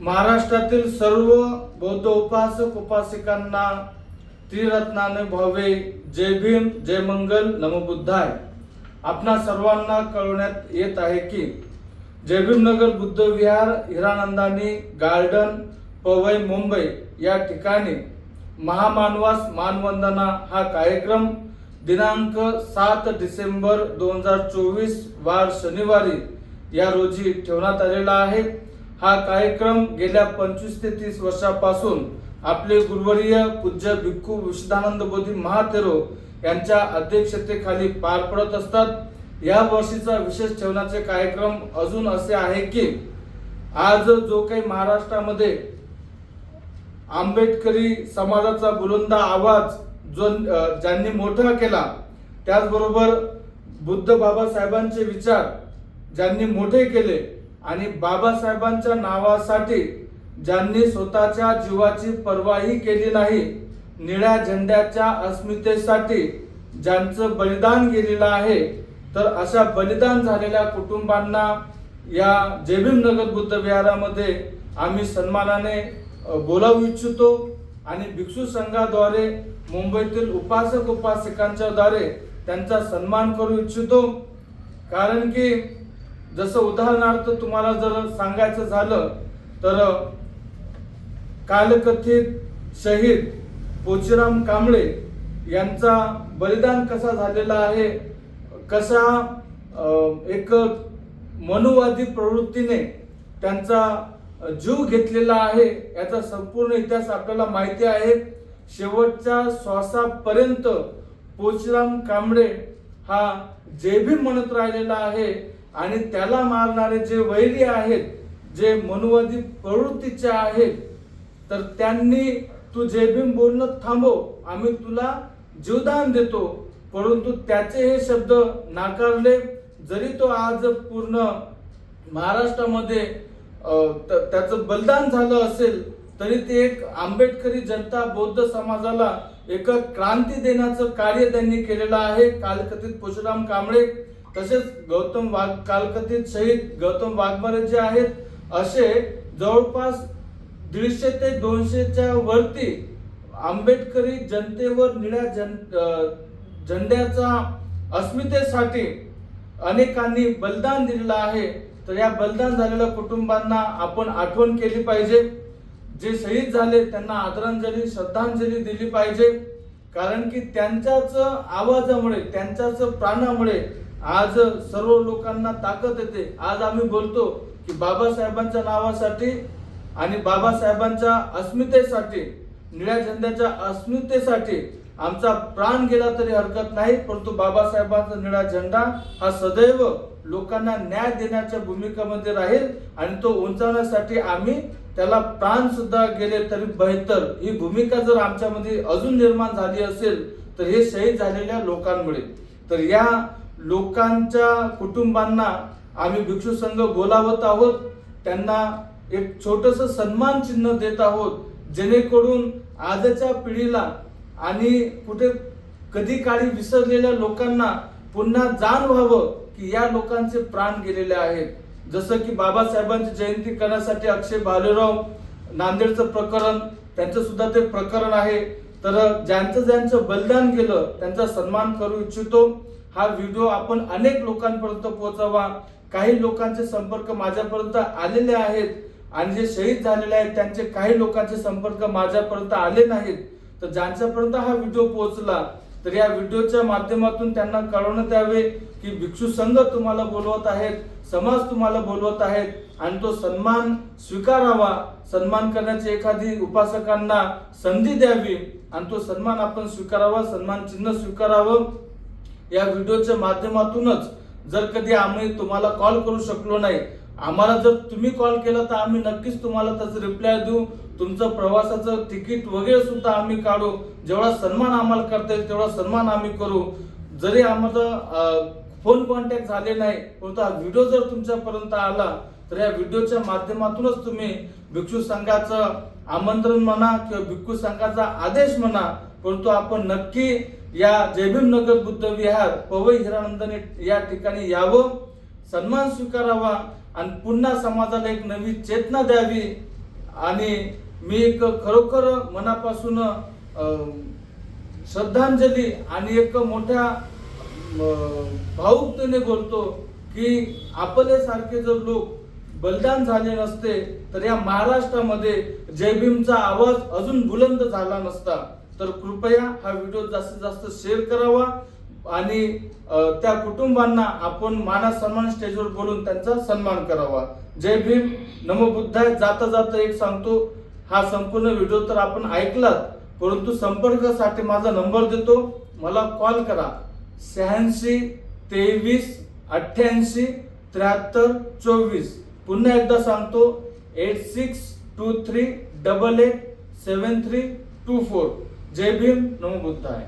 महाराष्ट्रातील सर्व बौद्ध उपासक उपासिकांना त्रिरत्नाने भावे जय भीम, जय मंगल, नमो बुद्धाय. आपणा सर्वांना कळवण्यात येत आहे की जय भीम नगर बुद्ध विहार हिरानंदानी गार्डन पवई मुंबई या ठिकाणी महामानवास मानवंदना हा कार्यक्रम दिनांक 7 डिसेंबर 2024 वार शनिवारी या रोजी ठेवण्यात आलेला आहे. हा कार्यक्रम गेल्या 25 ते 30 वर्षापासून आपले गुरुवर्य पूज्य भिक्खू विशुद्धानंद बोधी महाथेरो यांच्या अध्यक्षतेखाली पार पडत असतात. या वर्षीचा विशेष ठेवण्याचे कार्यक्रम अजून असे आहे की आज जो काही महाराष्ट्रामध्ये आंबेडकरी समाजाचा बुलंद आवाज ज्यांनी मोठा केला, त्याचबरोबर बुद्ध बाबासाहेबांचे विचार ज्यांनी मोठे केले आणि बाबासाहेबांच्या नावासाठी ज्यांनी स्वतःच्या जीवाची पर्वाही केली नाही, निळ्या झेंड्याच्या अस्मितेसाठी ज्यांचं बलिदान गेलेलं आहे, तर अशा बलिदान झालेल्या कुटुंबांना या जय भीम नगर बुद्ध विहारामध्ये आम्ही सन्मानाने बोलावू इच्छितो आणि भिक्षू संघाद्वारे मुंबईतील उपासक उपासिकांच्या द्वारे त्यांचा सन्मान करू इच्छितो. कारण की जसं उदाहरणार्थ तुम्हाला जर सांगायचं झालं तर कालकथित शहीद पोचीराम कांबळे यांचा बलिदान कसा झालेला आहे, कसा एक मनुवादी प्रवृत्तीने त्यांचा जीव घेतलेला आहे, याचा संपूर्ण इतिहास आपल्याला माहिती आहे. शेवटच्या श्वासापर्यंत पोचीराम कांबळे हा जय भीम म्हणत राहिलेला आहे आणि त्याला मारणारे जे वैरी आहेत, जे मनुवादी प्रवृत्तीचे आहेत, तर त्यांनी तू जय भीम बोलणं थांबव, आम्ही तुला जीवदान देतो, परंतु त्याचे हे शब्द नाकारले. जरी तो आज पूर्ण महाराष्ट्रामध्ये त्याचं बलिदान झालं असेल, तरी ते एक आंबेडकरी जनता बौद्ध समाजाला एक क्रांती देण्याचं कार्य त्यांनी केलेलं आहे. कालकथित पोचीराम कांबळे, तसेच कालकथित शहीद गौतम वाघमारे जे आहेत, असे जवळपास 150 ते 200च्या वरती आंबेडकरी जनतेवर निळ्या झेंड्याचा अस्मितेसाठी अनेकांनी बलिदान दिलेलं आहे. तर या बलिदान झालेल्या कुटुंबांना आपण आठवण केली पाहिजे. जे शहीद झाले त्यांना आदरांजली श्रद्धांजली दिली पाहिजे. कारण की त्यांच्याच आवाजामुळे, त्यांच्याच प्राणामुळे आज सर्व लोकांना ताकद येते. आज आम्ही बोलतो की बाबासाहेबांच्या नावासाठी आणि बाबासाहेबांच्या अस्मितेसाठी, निळ्या झेंड्याच्या अस्मितेसाठी आमचा प्राण गेला तरी हरकत नाही, परंतु बाबासाहेबांचा निळा झेंडा हा सदैव लोकांना न्याय देण्याच्या भूमिकेमध्ये राहील आणि तो उंचावण्यासाठी आम्ही त्याला प्राण सुद्धा गेले तरी बेहतर, ही भूमिका जर आमच्यामध्ये अजून निर्माण झाली असेल तर हे शहीद झालेल्या लोकांमुळे. तर या लोकांच्या कुटुंबांना आम्ही भिक्षू संघ बोलावत आहोत, त्यांना एक छोटस सन्मान चिन्ह देत आहोत, जेणेकरून आजच्या पिढीला आणि कुठे कधी काळी विसरलेल्या लोकांना पुन्हा जाण व्हावं की या लोकांचे प्राण गेलेले आहेत. जसं की बाबासाहेबांची जयंती करण्यासाठी अक्षय भालेराव नांदेडचं प्रकरण, त्यांचं सुद्धा ते प्रकरण आहे. तर ज्यांचं बलिदान गेलं त्यांचा सन्मान करू इच्छितो. हा व्हिडिओ आपण अनेक लोकांपर्यंत पोहोचवा. काही लोकांचे संपर्क माझ्यापर्यंत आलेले आहेत आणि जे शहीद झालेले आहेत त्यांचे काही लोकांचे संपर्क माझ्यापर्यंत आले नाहीत. तर ज्यांच्यापर्यंत हा व्हिडिओ पोहोचला तर या व्हिडिओच्या माध्यमातून त्यांना कळवण्यात यावे की भिक्षू संघ तुम्हाला बोलवत आहेत, समाज तुम्हाला बोलवत आहेत आणि तो सन्मान स्वीकारावा. सन्मान करण्याची एखादी उपासकांना संधी द्यावी आणि तो सन्मान आपण स्वीकारावा, सन्मान चिन्ह स्वीकारावं. या व्हिडिओच्या माध्यमातूनच जर कधी आम्ही तुम्हाला कॉल करू शकलो नाही, आम्हाला जर तुम्ही कॉल केला तर आम्ही नक्कीच तुम्हाला त्याचं रिप्लाय देऊ. तुमचं प्रवासाचं तिकीट वगैरे सुद्धा आम्ही काढू. जेवढा सन्मान आम्हाला करता येईल तेवढा सन्मान आम्ही करू. जरी आम्हाला फोन कॉन्टॅक्ट झाले नाही, परंतु हा व्हिडिओ जर तुमच्यापर्यंत आला तर या व्हिडिओच्या माध्यमातूनच तुम्ही भिक्षू संघाचं आमंत्रण म्हणा किंवा भिक्षू संघाचा आदेश म्हणा, परंतु आपण नक्की या जय भीम नगर बुद्ध विहार पवई हिरानंदानी या ठिकाणी यावं, सन्मान स्वीकारावा आणि पुन्हा समाजाला एक नवी चेतना द्यावी. आणि मी एक खरोखर मनापासून श्रद्धांजली आणि एक मोठ्या भावुकतेने बोलतो की आपले सारखे जर लोक बलिदान झाले नसते तर या महाराष्ट्रामध्ये जय भीमचा आवाज अजून बुलंद झाला नसता. तर कृपया हा व्हिडिओ जास्तीत जास्त शेअर करावा आणि त्या कुटुंबांना आपण मान सन्मान स्टेजवर बोलून त्यांचा सन्मान करावा. जय भीम, नमो बुद्धाय. जाता जाता एक सांगतो, हा संपूर्ण व्हिडिओ तर आपण ऐकलात, परंतु संपर्कासाठी माझा नंबर देतो, मला कॉल करा 86 23 88 73 24. पुन्हा एकदा सांगतो 8623887324. जय भीम, नमो बुद्धाय.